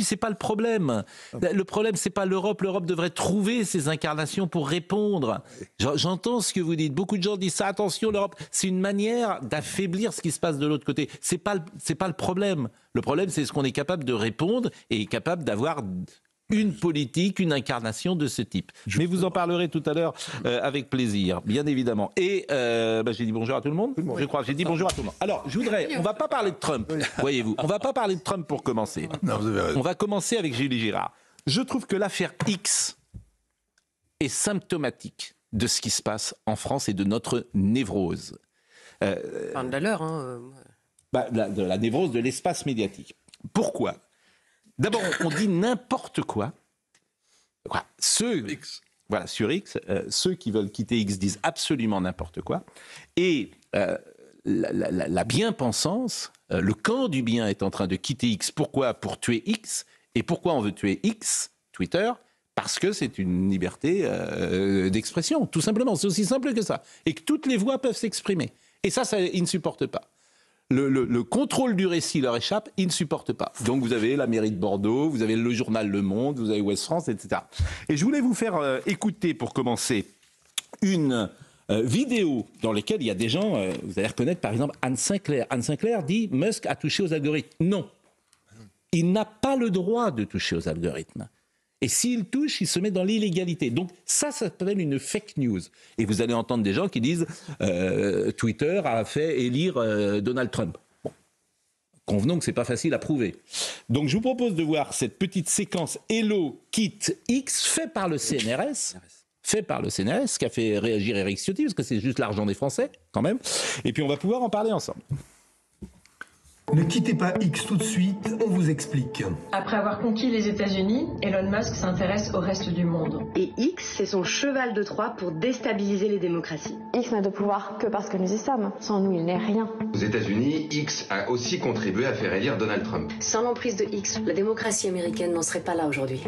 puis c'est pas le problème. Le problème, c'est pas l'Europe. L'Europe devrait trouver ses incarnations pour répondre. J'entends ce que vous dites. Beaucoup de gens disent ça. Attention, l'Europe, c'est une manière d'affaiblir ce qui se passe de l'autre côté. C'est pas le problème. Le problème, c'est ce qu'on est capable de répondre et capable d'avoir une politique, une incarnation de ce type. Mais vous en parlerez tout à l'heure avec plaisir, bien évidemment. Et j'ai dit bonjour à tout le monde. Je crois, j'ai dit bonjour à tout le monde. Alors, on va pas parler de Trump, voyez-vous. On va pas parler de Trump pour commencer. Non, vous avez raison. On va commencer avec Julie Girard. Je trouve que l'affaire X est symptomatique de ce qui se passe en France et de notre névrose. Enfin, de la leur, de la névrose de l'espace médiatique. Pourquoi ? D'abord, on dit n'importe quoi. Sur X, ceux qui veulent quitter X disent absolument n'importe quoi. Et la bien-pensance, le camp du bien est en train de quitter X. Pourquoi ? Pour tuer X. Et pourquoi on veut tuer X, Twitter ? Parce que c'est une liberté d'expression, tout simplement. C'est aussi simple que ça. Et que toutes les voix peuvent s'exprimer. Et ça, ils ne supportent pas. Le contrôle du récit leur échappe, ils ne supportent pas. Donc vous avez la mairie de Bordeaux, vous avez le journal Le Monde, vous avez Ouest France, etc. Et je voulais vous faire écouter, pour commencer, une vidéo dans laquelle il y a des gens, vous allez reconnaître par exemple Anne Sinclair. Anne Sinclair dit « Musk a touché aux algorithmes ». Non, il n'a pas le droit de toucher aux algorithmes. Et s'il touche, il se met dans l'illégalité. Donc ça s'appelle une fake news. Et vous allez entendre des gens qui disent Twitter a fait élire Donald Trump. Bon. Convenons que c'est pas facile à prouver. Donc je vous propose de voir cette petite séquence Hello Kit X fait par le CNRS. Fait par le CNRS, qui a fait réagir Éric Ciotti, parce que c'est juste l'argent des Français, quand même. Et puis on va pouvoir en parler ensemble. Ne quittez pas X tout de suite, on vous explique. Après avoir conquis les États-Unis, Elon Musk s'intéresse au reste du monde. Et X, c'est son cheval de Troie pour déstabiliser les démocraties. X n'a de pouvoir que parce que nous y sommes. Sans nous, il n'est rien. Aux États-Unis, X a aussi contribué à faire élire Donald Trump. Sans l'emprise de X, la démocratie américaine n'en serait pas là aujourd'hui.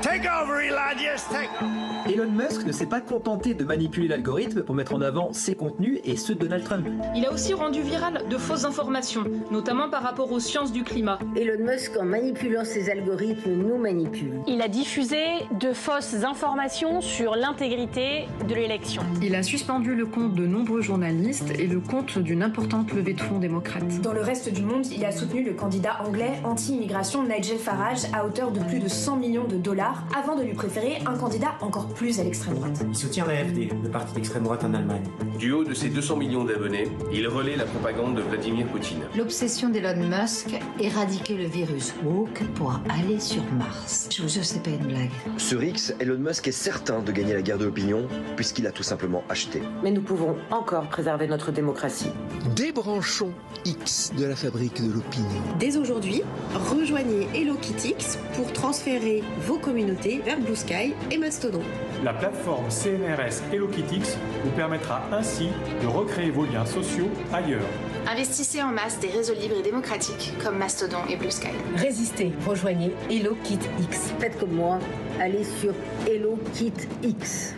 Take over, Elon, yes, take over. Elon Musk ne s'est pas contenté de manipuler l'algorithme pour mettre en avant ses contenus et ceux de Donald Trump. Il a aussi rendu viral de fausses informations, notamment par rapport aux sciences du climat. Elon Musk, en manipulant ses algorithmes, nous manipule. Il a diffusé de fausses informations sur l'intégrité de l'élection. Il a suspendu le compte de nombreux journalistes et le compte d'une importante levée de fonds démocrate. Dans le reste du monde, il a soutenu le candidat anglais anti-immigration Nigel Farage à hauteur de plus de 100 millions de dollars avant de lui préférer un candidat encore plus à l'extrême droite. Il soutient l'AfD, le parti d'extrême droite en Allemagne. Du haut de ses 200 millions d'abonnés, il relaie la propagande de Vladimir Poutine. L'obsession d'Elon Musk, éradiquer le virus woke pour aller sur Mars. Je vous jure, c'est pas une blague. Sur X, Elon Musk est certain de gagner la guerre de l'opinion, puisqu'il a tout simplement acheté. Mais nous pouvons encore préserver notre démocratie. Débranchons X de la fabrique de l'opinion. Dès aujourd'hui, rejoignez HelloKitX pour transférer vos communautés vers Blue Sky et Mastodon. La plateforme CNRS HelloKitX vous permettra ainsi de recréer vos liens sociaux ailleurs. Investissez en masse des réseaux libres et démocratiques comme Mastodon et Blue Sky. Résistez, rejoignez HelloKitX. Faites comme moi, allez sur HelloKitX.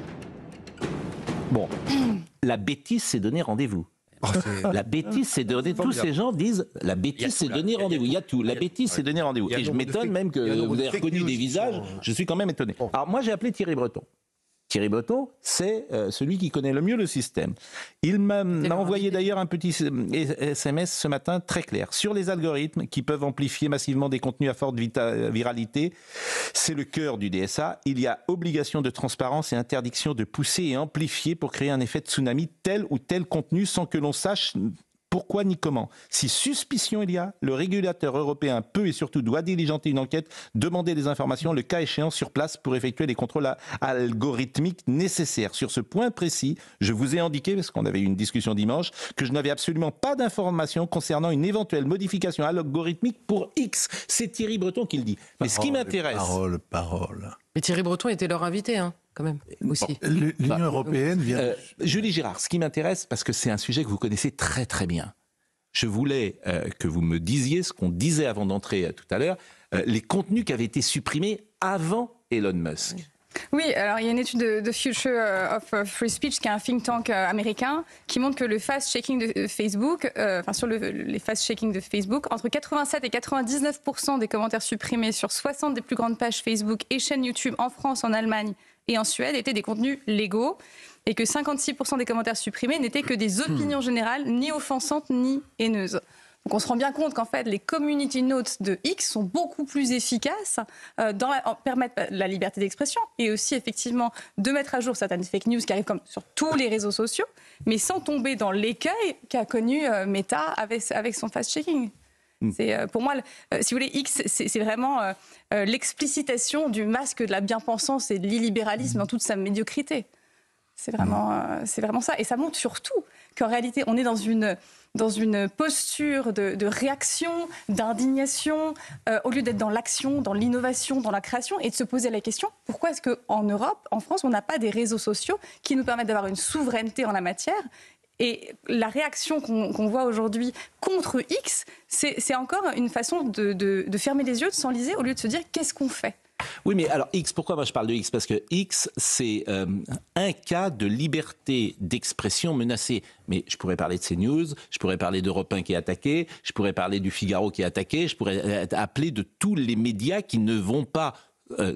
Bon, la bêtise, c'est donner rendez-vous. La bêtise, c'est donner. Tous ces gens disent la bêtise, c'est donner rendez-vous. Il y a tout. La bêtise, c'est donner rendez-vous. Et je m'étonne même que vous avez reconnu des visages. Je suis quand même étonné. Alors moi, j'ai appelé Thierry Breton. Thierry Breton, c'est celui qui connaît le mieux le système. Il m'a envoyé d'ailleurs un petit SMS ce matin très clair. Sur les algorithmes qui peuvent amplifier massivement des contenus à forte viralité, c'est le cœur du DSA. Il y a obligation de transparence et interdiction de pousser et amplifier pour créer un effet de tsunami tel ou tel contenu sans que l'on sache pourquoi ni comment. Si suspicion il y a, le régulateur européen peut et surtout doit diligenter une enquête, demander des informations, le cas échéant sur place pour effectuer les contrôles algorithmiques nécessaires. Sur ce point précis, je vous ai indiqué, parce qu'on avait eu une discussion dimanche, que je n'avais absolument pas d'informations concernant une éventuelle modification algorithmique pour X. C'est Thierry Breton qui le dit. Mais ce qui m'intéresse... Parole. Mais Thierry Breton était leur invité, quand même, aussi. L'Union européenne vient... Julie Girard, ce qui m'intéresse, parce que c'est un sujet que vous connaissez très très bien, je voulais que vous me disiez ce qu'on disait avant d'entrer tout à l'heure, les contenus qui avaient été supprimés avant Elon Musk. Oui, alors il y a une étude de Future of Free Speech, qui est un think tank américain, qui montre que le fast-checking de Facebook, les fast-checking de Facebook, entre 87 et 99% des commentaires supprimés sur 60 des plus grandes pages Facebook et chaînes YouTube en France, en Allemagne et en Suède étaient des contenus légaux, et que 56% des commentaires supprimés n'étaient que des opinions générales, ni offensantes ni haineuses. Donc on se rend bien compte qu'en fait, les community notes de X sont beaucoup plus efficaces permettent la liberté d'expression et aussi effectivement de mettre à jour certaines fake news qui arrivent comme sur tous les réseaux sociaux, mais sans tomber dans l'écueil qu'a connu Meta avec son fast-checking. C'est, pour moi, si vous voulez, X, c'est vraiment l'explicitation du masque de la bien-pensance et de l'illibéralisme dans toute sa médiocrité. C'est vraiment ça. Et ça montre surtout qu'en réalité, on est dans une posture de réaction, d'indignation, au lieu d'être dans l'action, dans l'innovation, dans la création, et de se poser la question, pourquoi est-ce qu'en Europe, en France, on n'a pas des réseaux sociaux qui nous permettent d'avoir une souveraineté en la matière ? Et la réaction qu'on voit aujourd'hui contre X, c'est encore une façon de fermer les yeux, de s'enliser, au lieu de se dire, qu'est-ce qu'on fait ? Oui, mais alors X, pourquoi moi je parle de X ? Parce que X, c'est un cas de liberté d'expression menacée. Mais je pourrais parler de CNews, je pourrais parler d'Europe 1 qui est attaqué, je pourrais parler du Figaro qui est attaqué, je pourrais appeler de tous les médias qui ne vont pas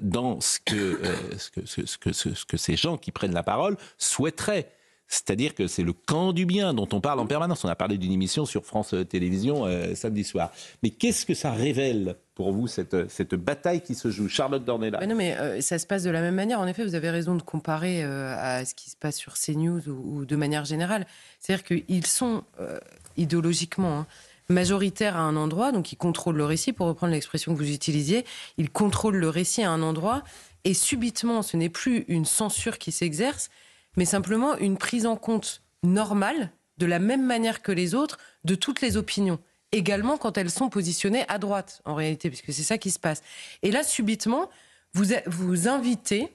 dans ce que ces gens qui prennent la parole souhaiteraient. C'est-à-dire que c'est le camp du bien dont on parle en permanence. On a parlé d'une émission sur France Télévisions samedi soir. Mais qu'est-ce que ça révèle pour vous, cette bataille qui se joue ? Charlotte Dornelas. Non, mais ça se passe de la même manière. En effet, vous avez raison de comparer à ce qui se passe sur CNews ou de manière générale. C'est-à-dire qu'ils sont idéologiquement majoritaires à un endroit, donc ils contrôlent le récit, pour reprendre l'expression que vous utilisiez. Ils contrôlent le récit à un endroit, et subitement, ce n'est plus une censure qui s'exerce, mais simplement une prise en compte normale, de la même manière que les autres, de toutes les opinions. Également quand elles sont positionnées à droite, en réalité, puisque c'est ça qui se passe. Et là, subitement, vous invitez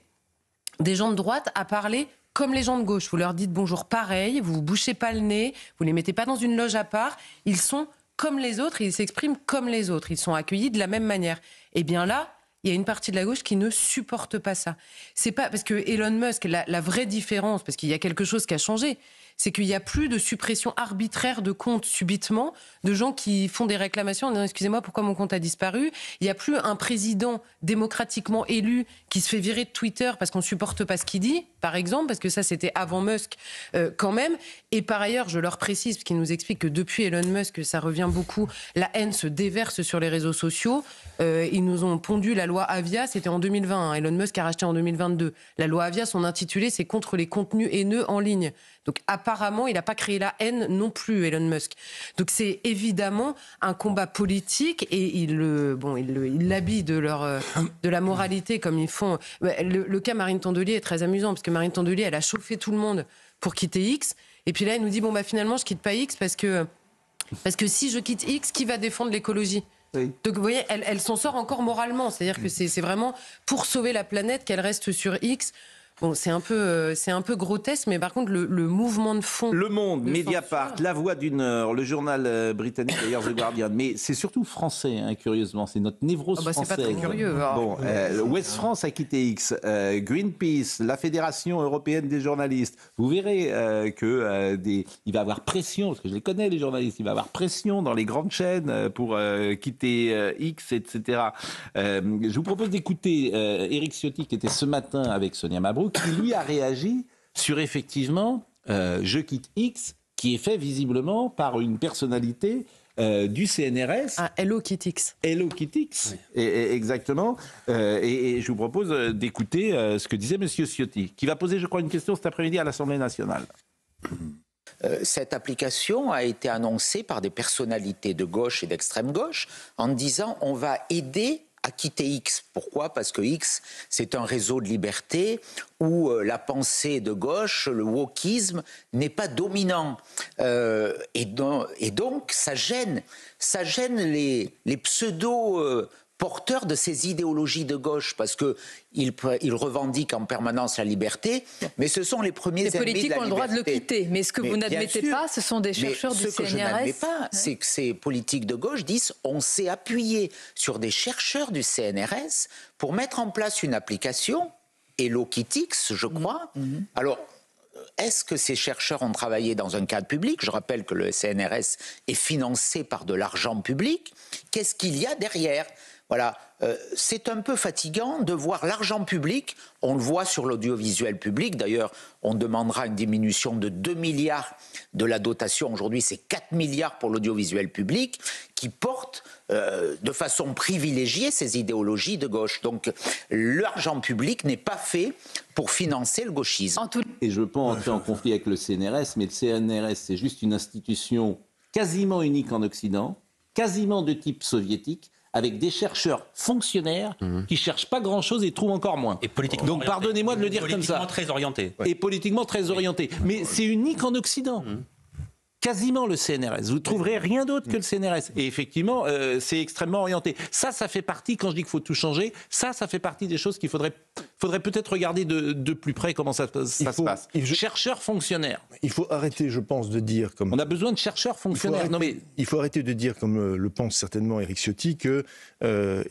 des gens de droite à parler comme les gens de gauche. Vous leur dites bonjour pareil, vous ne bouchez pas le nez, vous ne les mettez pas dans une loge à part. Ils sont comme les autres, ils s'expriment comme les autres. Ils sont accueillis de la même manière. Et bien là, il y a une partie de la gauche qui ne supporte pas ça. C'est pas parce que Elon Musk, la vraie différence, parce qu'il y a quelque chose qui a changé, c'est qu'il n'y a plus de suppression arbitraire de comptes subitement, de gens qui font des réclamations en disant « Excusez-moi, pourquoi mon compte a disparu ?» Il n'y a plus un président démocratiquement élu qui se fait virer de Twitter parce qu'on ne supporte pas ce qu'il dit, par exemple, parce que ça, c'était avant Musk quand même. Et par ailleurs, je leur précise, parce qu'ils nous expliquent que depuis Elon Musk, ça revient beaucoup, la haine se déverse sur les réseaux sociaux. Ils nous ont pondu la loi Avia, c'était en 2020. Elon Musk a racheté en 2022. La loi Avia, son intitulé, c'est « Contre les contenus haineux en ligne ». Donc apparemment, il n'a pas créé la haine non plus, Elon Musk. Donc c'est évidemment un combat politique et il l'habille de la moralité comme ils font. Le cas Marine Tondelier est très amusant parce que Marine Tondelier, elle a chauffé tout le monde pour quitter X. Et puis là, elle nous dit finalement, je quitte pas X parce que si je quitte X, qui va défendre l'écologie ? Oui. Donc vous voyez, elle s'en sort encore moralement. C'est-à-dire que c'est vraiment pour sauver la planète qu'elle reste sur X. Bon, c'est un peu grotesque, mais par contre, le mouvement de fond... Le Monde, Mediapart, La Voix du Nord, le journal britannique, d'ailleurs, The Guardian. Mais c'est surtout français, curieusement. C'est notre névrose française. C'est pas très curieux. Bon, Ouest France a quitté X. Greenpeace, la Fédération européenne des journalistes. Vous verrez il va y avoir pression, parce que je les connais, les journalistes, il va y avoir pression dans les grandes chaînes pour quitter X, etc. Je vous propose d'écouter Éric Ciotti, qui était ce matin avec Sonia Mabrouk, qui lui a réagi sur effectivement Je quitte X, qui est fait visiblement par une personnalité du CNRS. Hello Kitix. Hello Kitix, oui. Exactement. Et je vous propose d'écouter ce que disait M. Ciotti, qui va poser, je crois, une question cet après-midi à l'Assemblée nationale. Cette application a été annoncée par des personnalités de gauche et d'extrême gauche en disant on va aider à quitter X. Pourquoi ? Parce que X, c'est un réseau de liberté où la pensée de gauche, le wokisme, n'est pas dominant. Et donc, ça gêne les pseudo-porteurs de ces idéologies de gauche, parce qu'ils revendiquent en permanence la liberté, mais ce sont les premiers ennemis de la liberté. Les politiques ont le droit de le quitter, mais ce que vous n'admettez pas, ce sont des chercheurs du CNRS. Ce que je n'admets pas, c'est que ces politiques de gauche disent on s'est appuyé sur des chercheurs du CNRS pour mettre en place une application Hello Kitix, je crois. Alors, est-ce que ces chercheurs ont travaillé dans un cadre public? Je rappelle que le CNRS est financé par de l'argent public. Qu'est-ce qu'il y a derrière? Voilà, c'est un peu fatigant de voir l'argent public, on le voit sur l'audiovisuel public, d'ailleurs on demandera une diminution de 2 milliards de la dotation, aujourd'hui c'est 4 milliards pour l'audiovisuel public, qui porte de façon privilégiée ces idéologies de gauche. Donc l'argent public n'est pas fait pour financer le gauchisme. Et je ne veux pas entrer en conflit avec le CNRS, mais le CNRS c'est juste une institution quasiment unique en Occident, quasiment de type soviétique, avec des chercheurs fonctionnaires qui ne cherchent pas grand-chose et trouvent encore moins. Et politiquement donc pardonnez-moi de le dire comme ça. Politiquement très orienté. Et politiquement très orienté. Mais c'est unique en Occident. Quasiment le CNRS. Vous ne trouverez rien d'autre que le CNRS. Et effectivement, c'est extrêmement orienté. Ça fait partie, quand je dis qu'il faut tout changer, ça fait partie des choses qu'il faudrait peut-être regarder de plus près comment ça se passe. Chercheurs fonctionnaires. Il faut arrêter, je pense, de dire comme... On a besoin de chercheurs fonctionnaires. Il faut arrêter de dire, comme le pense certainement Éric Ciotti, que,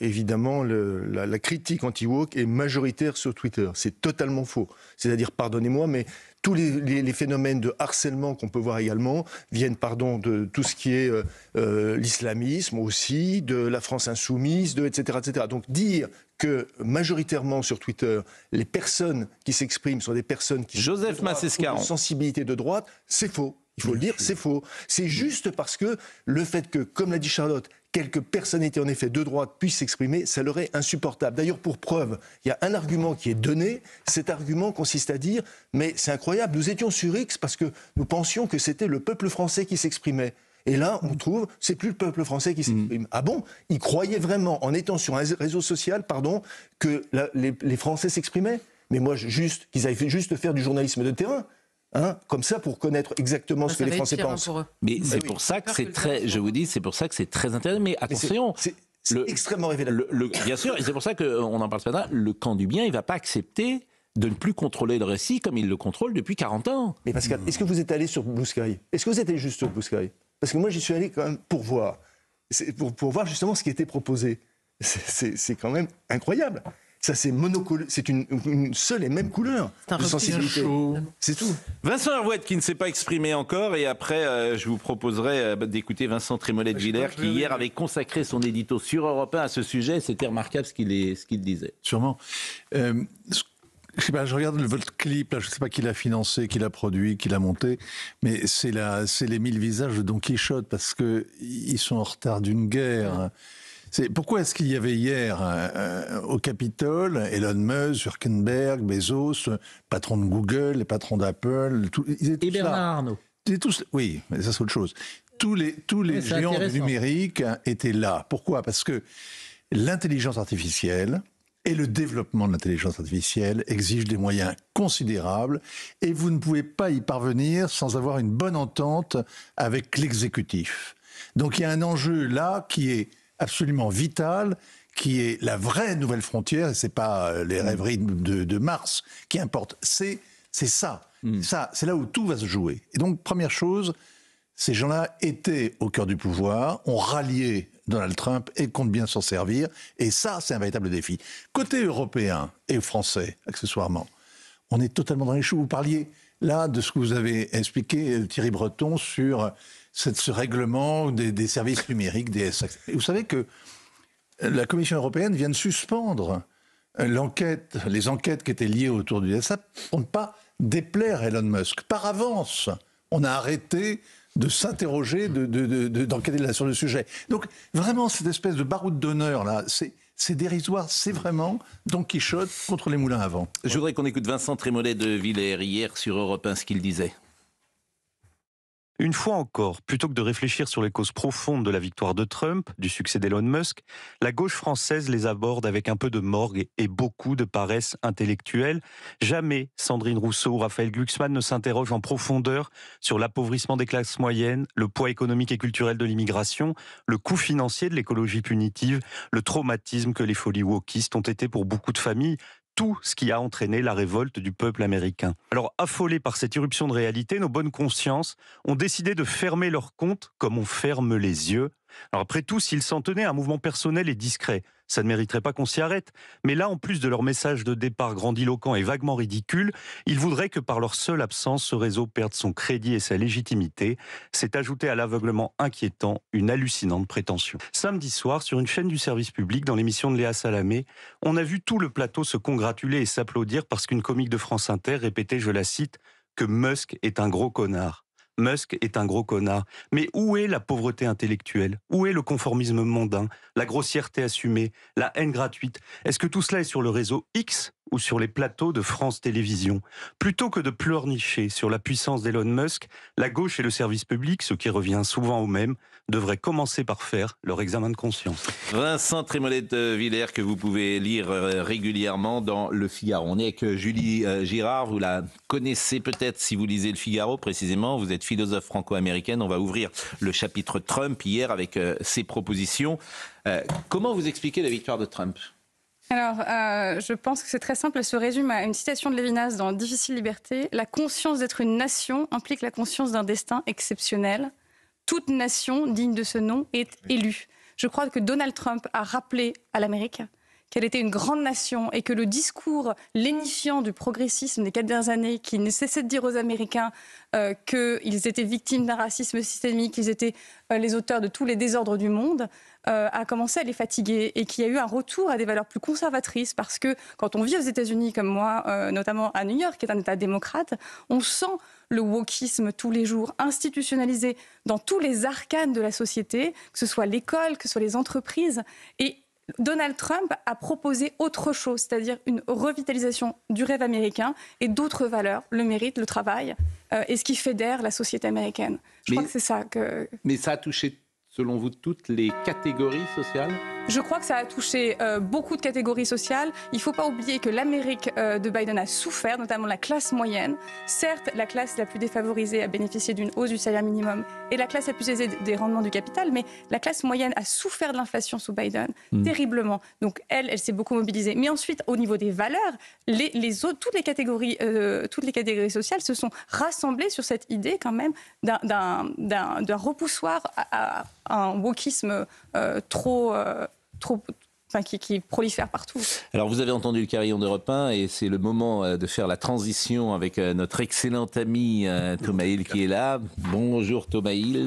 évidemment, la critique anti-woke est majoritaire sur Twitter. C'est totalement faux. C'est-à-dire, pardonnez-moi, mais tous les phénomènes de harcèlement qu'on peut voir également viennent de tout ce qui est l'islamisme aussi, de la France insoumise, etc., etc. Donc dire que majoritairement sur Twitter, les personnes qui s'expriment sont des personnes qui Joseph Massescaron. ont une sensibilité de droite, c'est faux. Il faut le dire, c'est faux. C'est juste parce que le fait que, comme l'a dit Charlotte, quelques personnalités en effet de droite puissent s'exprimer, ça leur est insupportable. D'ailleurs, pour preuve, il y a un argument qui est donné. Cet argument consiste à dire « mais c'est incroyable, nous étions sur X parce que nous pensions que c'était le peuple français qui s'exprimait ». Et là, on trouve, c'est plus le peuple français qui s'exprime. Ah bon? Ils croyaient vraiment, en étant sur un réseau social, que les Français s'exprimaient? Mais moi, qu'ils aillent juste faire du journalisme de terrain. Comme ça, pour connaître exactement ce que les Français pensent. Mais c'est pour ça que c'est très, je vous dis, c'est pour ça que c'est très intéressant. Mais attention, c'est extrêmement révélateur. Bien sûr, et c'est pour ça qu'on en parle ce matin, le camp du bien, il ne va pas accepter de ne plus contrôler le récit comme il le contrôle depuis 40 ans. Mais Pascal, est-ce que vous êtes allé sur Blue Sky? Est-ce que vous êtes allé juste sur Blue Sky? Parce que moi, j'y suis allé quand même pour voir. Pour voir justement ce qui était proposé. C'est quand même incroyable. Ça, c'est une seule et même couleur de sensibilité. C'est tout. Vincent Herouet qui ne s'est pas exprimé encore, et après, je vous proposerai d'écouter Vincent Trémollet de Villers, qui hier avait consacré son édito sur Europe 1 à ce sujet. C'était remarquable ce qu'il disait. Sûrement. Je sais pas, je regarde votre clip, là, je ne sais pas qui l'a financé, qui l'a produit, qui l'a monté, mais c'est les 1000 visages de Don Quichotte, parce qu'ils sont en retard d'une guerre. Pourquoi est-ce qu'il y avait hier au Capitole Elon Musk, Zuckerberg, Bezos, patron de Google, les patrons d'Apple, ils étaient tous Bernard Arnault. Oui, mais ça c'est autre chose. Tous les géants du numérique étaient là. Pourquoi? Parce que l'intelligence artificielle et le développement de l'intelligence artificielle exigent des moyens considérables et vous ne pouvez pas y parvenir sans avoir une bonne entente avec l'exécutif. Donc il y a un enjeu là qui est absolument vital, qui est la vraie nouvelle frontière, et c'est pas les rêveries de Mars qui importent, c'est ça. Ça, c'est là où tout va se jouer. Et donc, première chose, ces gens-là étaient au cœur du pouvoir, ont rallié Donald Trump et comptent bien s'en servir, et ça, c'est un véritable défi. Côté européen et français, accessoirement, on est totalement dans les choux. Vous parliez là de ce que vous avez expliqué, Thierry Breton, sur ce règlement des services numériques, des DSA. Et vous savez que la Commission européenne vient de suspendre les enquêtes qui étaient liées autour du DSA pour ne pas déplaire Elon Musk. Par avance, on a arrêté de s'interroger, d'enquêter sur le sujet. Donc vraiment, cette espèce de baroud d'honneur, là, c'est dérisoire, c'est vraiment Don Quichotte contre les moulins à vent. Je voudrais qu'on écoute Vincent Trémollet de Villers hier sur Europe 1, ce qu'il disait. Une fois encore, plutôt que de réfléchir sur les causes profondes de la victoire de Trump, du succès d'Elon Musk, la gauche française les aborde avec un peu de morgue et beaucoup de paresse intellectuelle. Jamais Sandrine Rousseau ou Raphaël Glucksmann ne s'interrogent en profondeur sur l'appauvrissement des classes moyennes, le poids économique et culturel de l'immigration, le coût financier de l'écologie punitive, le traumatisme que les folies wokistes ont été pour beaucoup de familles, tout ce qui a entraîné la révolte du peuple américain. Alors, affolés par cette irruption de réalité, nos bonnes consciences ont décidé de fermer leurs comptes comme on ferme les yeux. Alors après tout, s'ils s'en tenaient à un mouvement personnel et discret, ça ne mériterait pas qu'on s'y arrête. Mais là, en plus de leur message de départ grandiloquent et vaguement ridicule, ils voudraient que par leur seule absence, ce réseau perde son crédit et sa légitimité. C'est ajouter à l'aveuglement inquiétant une hallucinante prétention. Samedi soir, sur une chaîne du service public, dans l'émission de Léa Salamé, on a vu tout le plateau se congratuler et s'applaudir parce qu'une comique de France Inter répétait, je la cite, que Musk est un gros connard. Musk est un gros connard. Mais où est la pauvreté intellectuelle? Où est le conformisme mondain? La grossièreté assumée? La haine gratuite? Est-ce que tout cela est sur le réseau X ou sur les plateaux de France Télévisions? Plutôt que de pleurnicher sur la puissance d'Elon Musk, la gauche et le service public, ce qui revient souvent au même, devraient commencer par faire leur examen de conscience. Vincent Trémollet-Villers, que vous pouvez lire régulièrement dans Le Figaro. On est avec Julie Girard, vous la connaissez peut-être si vous lisez Le Figaro précisément, vous êtes philosophe franco-américaine, on va ouvrir le chapitre Trump hier avec ses propositions. Comment vous expliquez la victoire de Trump ? Alors, je pense que c'est très simple. Elle se résume à une citation de Lévinas dans Difficile liberté. La conscience d'être une nation implique la conscience d'un destin exceptionnel. Toute nation digne de ce nom est élue. Je crois que Donald Trump a rappelé à l'Amérique qu'elle était une grande nation et que le discours lénifiant du progressisme des 4 dernières années, qui ne cessait de dire aux Américains qu'ils étaient victimes d'un racisme systémique, qu'ils étaient les auteurs de tous les désordres du monde, a commencé à les fatiguer et qu'il y a eu un retour à des valeurs plus conservatrices parce que quand on vit aux États-Unis comme moi, notamment à New York, qui est un État démocrate, on sent le wokisme tous les jours institutionnalisé dans tous les arcanes de la société, que ce soit l'école, que ce soit les entreprises. Et Donald Trump a proposé autre chose, c'est-à-dire une revitalisation du rêve américain et d'autres valeurs, le mérite, le travail, et ce qui fédère la société américaine. Je crois que c'est ça que... Mais ça a touché, selon vous, toutes les catégories sociales ? Je crois que ça a touché beaucoup de catégories sociales. Il ne faut pas oublier que l'Amérique de Biden a souffert, notamment la classe moyenne. Certes, la classe la plus défavorisée a bénéficié d'une hausse du salaire minimum et la classe la plus aisée des rendements du capital, mais la classe moyenne a souffert de l'inflation sous Biden terriblement. Donc elle s'est beaucoup mobilisée. Mais ensuite, au niveau des valeurs, toutes les catégories sociales se sont rassemblées sur cette idée quand même d'un repoussoir à un wokisme qui prolifère partout. Alors vous avez entendu le carillon d'Europe 1 et c'est le moment de faire la transition avec notre excellent ami Thomas Hill qui est là. Bonjour Thomas Hill.